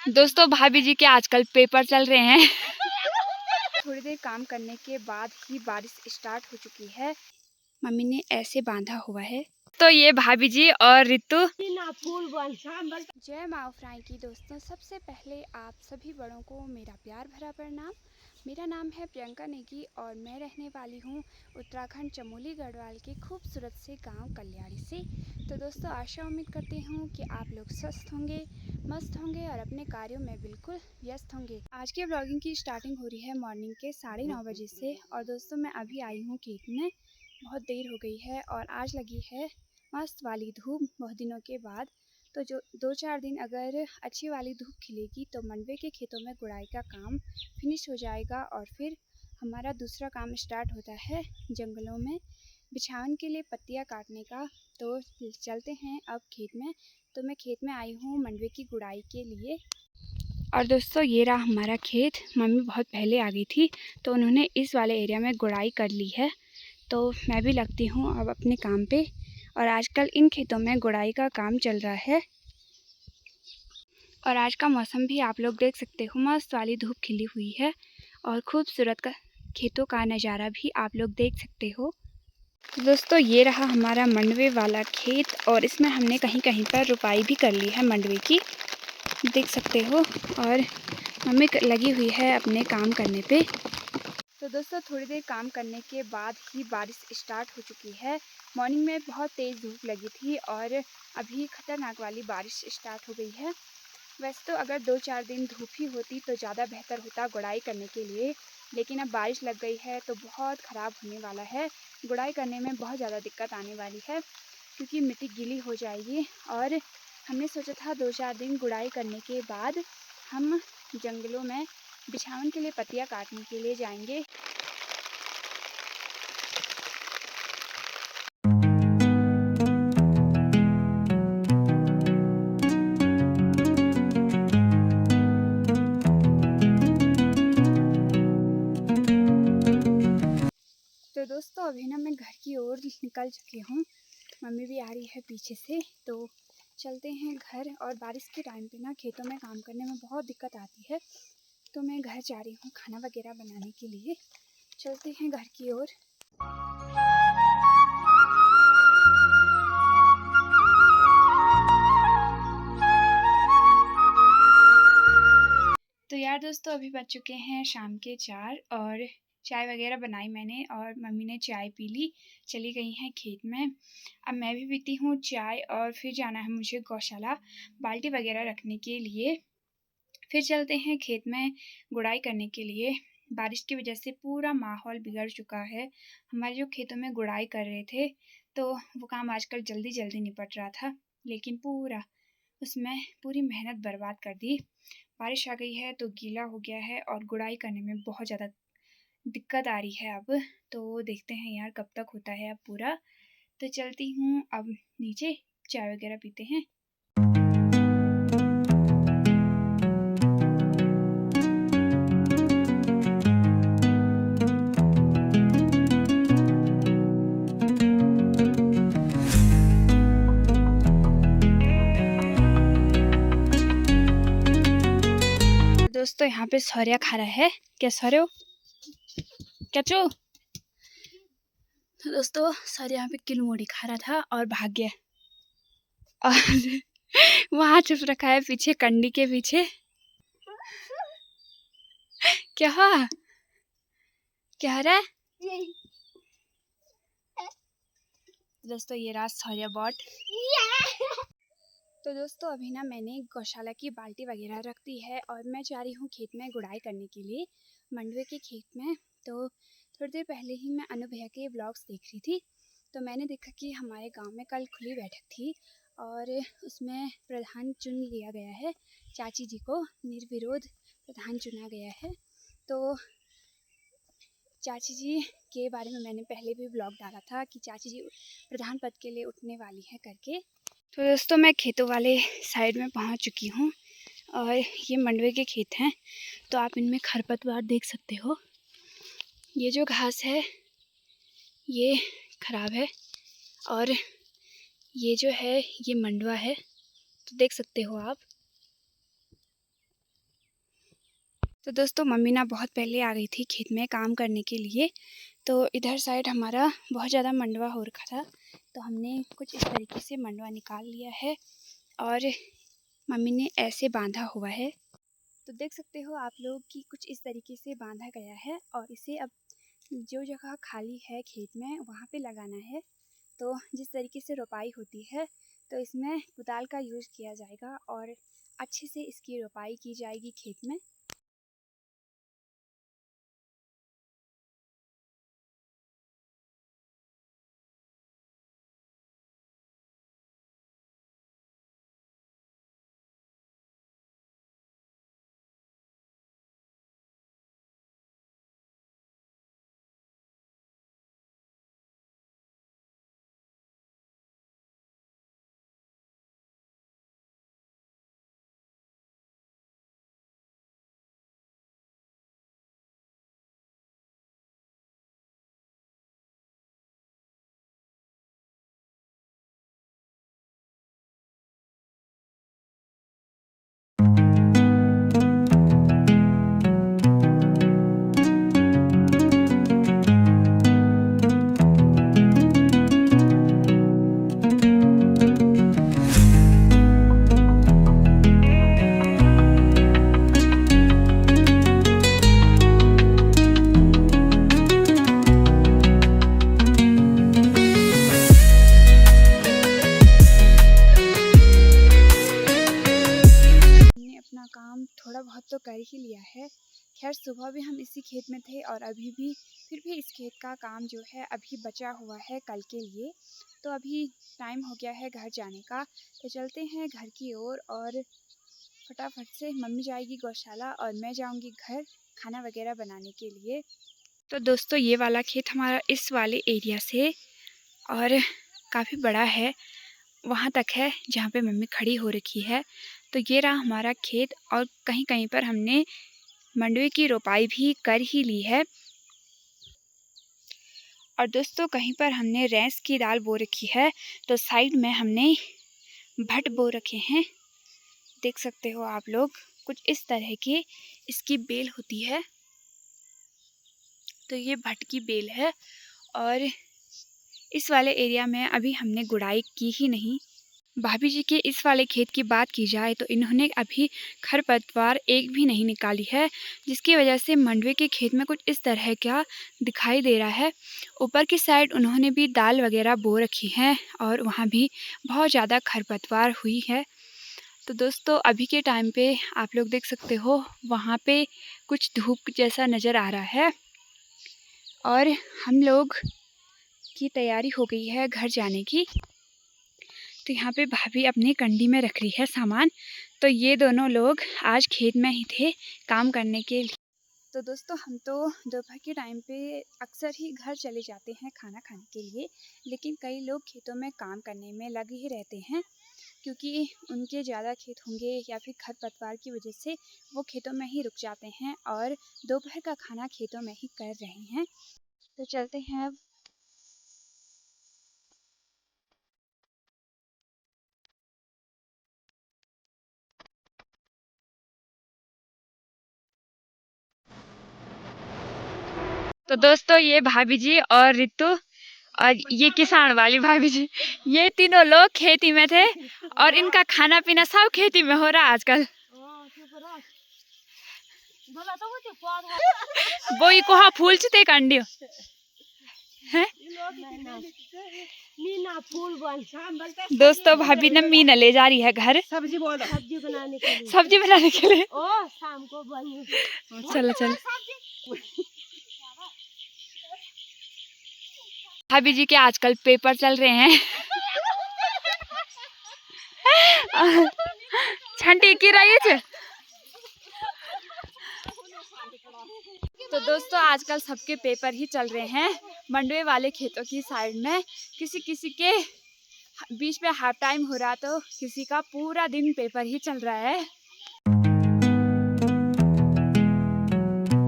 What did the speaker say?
दोस्तों भाभी जी के आजकल पेपर चल रहे हैं। थोड़ी देर काम करने के बाद ही बारिश स्टार्ट हो चुकी है। मम्मी ने ऐसे बांधा हुआ है। तो ये भाभी जी और रितु। जय माँ फ्राई की दोस्तों, सबसे पहले आप सभी बड़ों को मेरा प्यार भरा प्रणाम। मेरा नाम है प्रियंका नेगी और मैं रहने वाली हूँ उत्तराखंड चमोली गढ़वाल के खूबसूरत से गांव कल्याणी से। तो दोस्तों आशा उम्मीद करती हूँ कि आप लोग स्वस्थ होंगे, मस्त होंगे और अपने कार्यों में बिल्कुल व्यस्त होंगे। आज के ब्लॉगिंग की स्टार्टिंग हो रही है मॉर्निंग के 9:30 बजे से। और दोस्तों मैं अभी आई हूँ खेत में, बहुत देर हो गई है और आज लगी है मस्त वाली धूप बहुत दिनों के बाद। तो जो 2-4 दिन अगर अच्छी वाली धूप खिलेगी तो मंडवे के खेतों में गुड़ाई का काम फिनिश हो जाएगा और फिर हमारा दूसरा काम स्टार्ट होता है जंगलों में बिछावन के लिए पत्तियां काटने का। तो चलते हैं अब खेत में। तो मैं खेत में आई हूँ मंडवे की गुड़ाई के लिए। और दोस्तों ये रहा हमारा खेत। मम्मी बहुत पहले आ गई थी तो उन्होंने इस वाले एरिया में गुड़ाई कर ली है। तो मैं भी लगती हूँ अब अपने काम पे। और आजकल इन खेतों में गुड़ाई का काम चल रहा है। और आज का मौसम भी आप लोग देख सकते हो, मस्त वाली धूप खिली हुई है और खूबसूरत का खेतों का नज़ारा भी आप लोग देख सकते हो। दोस्तों ये रहा हमारा मंडवे वाला खेत और इसमें हमने कहीं कहीं पर रुपाई भी कर ली है मंडवे की, देख सकते हो। और मम्मी लगी हुई है अपने काम करने पे। तो दोस्तों थोड़ी देर काम करने के बाद ही बारिश स्टार्ट हो चुकी है। मॉर्निंग में बहुत तेज़ धूप लगी थी और अभी खतरनाक वाली बारिश स्टार्ट हो गई है। वैसे तो अगर 2-4 दिन धूप ही होती तो ज़्यादा बेहतर होता गुड़ाई करने के लिए, लेकिन अब बारिश लग गई है तो बहुत ख़राब होने वाला है। गुड़ाई करने में बहुत ज़्यादा दिक्कत आने वाली है क्योंकि मिट्टी गीली हो जाएगी। और हमने सोचा था 2-4 दिन गुड़ाई करने के बाद हम जंगलों में बिछावन के लिए पत्तियां काटने के लिए जाएंगे। तो दोस्तों अभी ना मैं घर की ओर निकल चुकी हूँ, मम्मी भी आ रही है पीछे से। तो चलते हैं घर। और बारिश के टाइम पे ना खेतों में काम करने में बहुत दिक्कत आती है, तो मैं घर जा रही हूँ खाना वगैरह बनाने के लिए। चलते हैं घर की ओर। तो यार दोस्तों अभी बज चुके हैं शाम के 4 और चाय वगैरह बनाई मैंने और मम्मी ने चाय पी ली, चली गई हैं खेत में। अब मैं भी पीती हूँ चाय और फिर जाना है मुझे गौशाला बाल्टी वगैरह रखने के लिए। फिर चलते हैं खेत में गुड़ाई करने के लिए। बारिश की वजह से पूरा माहौल बिगड़ चुका है। हमारे जो खेतों में गुड़ाई कर रहे थे तो वो काम आजकल जल्दी जल्दी निपट रहा था, लेकिन उसमें पूरी मेहनत बर्बाद कर दी। बारिश आ गई है तो गीला हो गया है और गुड़ाई करने में बहुत ज़्यादा दिक्कत आ रही है अब। तो देखते हैं यार कब तक होता है अब पूरा। तो चलती हूँ अब नीचे, चाय वगैरह पीते हैं। दोस्तों यहाँ पे सौर्या खा रहा है। क्या सौर्य क्या चो। तो दोस्तों सौर्य यहाँ पे किलमोड़ी खा रहा था और भाग गया और वहाँ छुप रखा है पीछे कंडी के पीछे। क्या हुआ, क्या हो रहा है? दोस्तों ये रहा सौर्य बॉट। तो दोस्तों अभी ना मैंने गौशाला की बाल्टी वगैरह रख दी है और मैं जा रही हूँ खेत में गुड़ाई करने के लिए मंडवे के खेत में। तो थोड़ी देर पहले ही मैं अनु भैया के ब्लॉग्स देख रही थी तो मैंने देखा कि हमारे गांव में कल खुली बैठक थी और उसमें प्रधान चुन लिया गया है। चाची जी को निर्विरोध प्रधान चुना गया है। तो चाची जी के बारे में मैंने पहले भी ब्लॉग डाला था कि चाची जी प्रधान पद के लिए उठने वाली है करके। तो दोस्तों मैं खेतों वाले साइड में पहुंच चुकी हूं और ये मंडवे के खेत हैं। तो आप इनमें खरपतवार देख सकते हो। ये जो घास है ये ख़राब है और ये जो है ये मंडवा है, तो देख सकते हो आप। तो दोस्तों मम्मी ना बहुत पहले आ गई थी खेत में काम करने के लिए। तो इधर साइड हमारा बहुत ज़्यादा मंडवा हो रखा था, तो हमने कुछ इस तरीके से मंडवा निकाल लिया है और मम्मी ने ऐसे बांधा हुआ है। तो देख सकते हो आप लोग कि कुछ इस तरीके से बांधा गया है और इसे अब जो जगह खाली है खेत में वहाँ पे लगाना है। तो जिस तरीके से रोपाई होती है तो इसमें कुदाल का यूज़ किया जाएगा और अच्छे से इसकी रोपाई की जाएगी खेत में। काम थोड़ा बहुत तो कर ही लिया है। खैर सुबह भी हम इसी खेत में थे और अभी भी फिर भी इस खेत का काम जो है अभी बचा हुआ है कल के लिए। तो अभी टाइम हो गया है घर जाने का, तो चलते हैं घर की ओर और फटाफट से मम्मी जाएगी गौशाला और मैं जाऊंगी घर खाना वगैरह बनाने के लिए। तो दोस्तों ये वाला खेत हमारा इस वाले एरिया से और काफ़ी बड़ा है, वहाँ तक है जहाँ पे मम्मी खड़ी हो रखी है। तो ये रहा हमारा खेत और कहीं कहीं पर हमने मंडवे की रोपाई भी कर ही ली है। और दोस्तों कहीं पर हमने रैंस की दाल बो रखी है, तो साइड में हमने भट बो रखे हैं। देख सकते हो आप लोग कुछ इस तरह की इसकी बेल होती है। तो ये भट की बेल है और इस वाले एरिया में अभी हमने गुड़ाई की ही नहीं। भाभी जी के इस वाले खेत की बात की जाए तो इन्होंने अभी खरपतवार एक भी नहीं निकाली है, जिसकी वजह से मंडवे के खेत में कुछ इस तरह का दिखाई दे रहा है। ऊपर की साइड उन्होंने भी दाल वगैरह बो रखी हैं और वहाँ भी बहुत ज़्यादा खरपतवार हुई है। तो दोस्तों अभी के टाइम पे आप लोग देख सकते हो वहाँ पे कुछ धूप जैसा नज़र आ रहा है और हम लोग की तैयारी हो गई है घर जाने की। तो यहाँ पे भाभी अपनी कंडी में रख रही है सामान। तो ये दोनों लोग आज खेत में ही थे काम करने के लिए। तो दोस्तों हम तो दोपहर के टाइम पे अक्सर ही घर चले जाते हैं खाना खाने के लिए, लेकिन कई लोग खेतों में काम करने में लगे ही रहते हैं क्योंकि उनके ज़्यादा खेत होंगे या फिर खरपतवार की वजह से वो खेतों में ही रुक जाते हैं और दोपहर का खाना खेतों में ही कर रहे हैं। तो चलते हैं अब। तो दोस्तों ये भाभी जी और रितु और ये किसान वाली भाभी जी, ये तीनों लोग खेती में थे और इनका खाना पीना सब खेती में हो रहा है आजकल। वो ही कोहा फूल छते कंडियो हैं। दोस्तों भाभी ने मीना ले जा रही है घर सब्जी बनाने के लिए। शाम को चलो चलो। भाभी जी के आजकल पेपर चल रहे हैं। छंटी की रही है। तो दोस्तों आजकल सबके पेपर ही चल रहे हैं मंडवे वाले खेतों की साइड में। किसी किसी के बीच में हाफ टाइम हो रहा तो किसी का पूरा दिन पेपर ही चल रहा है।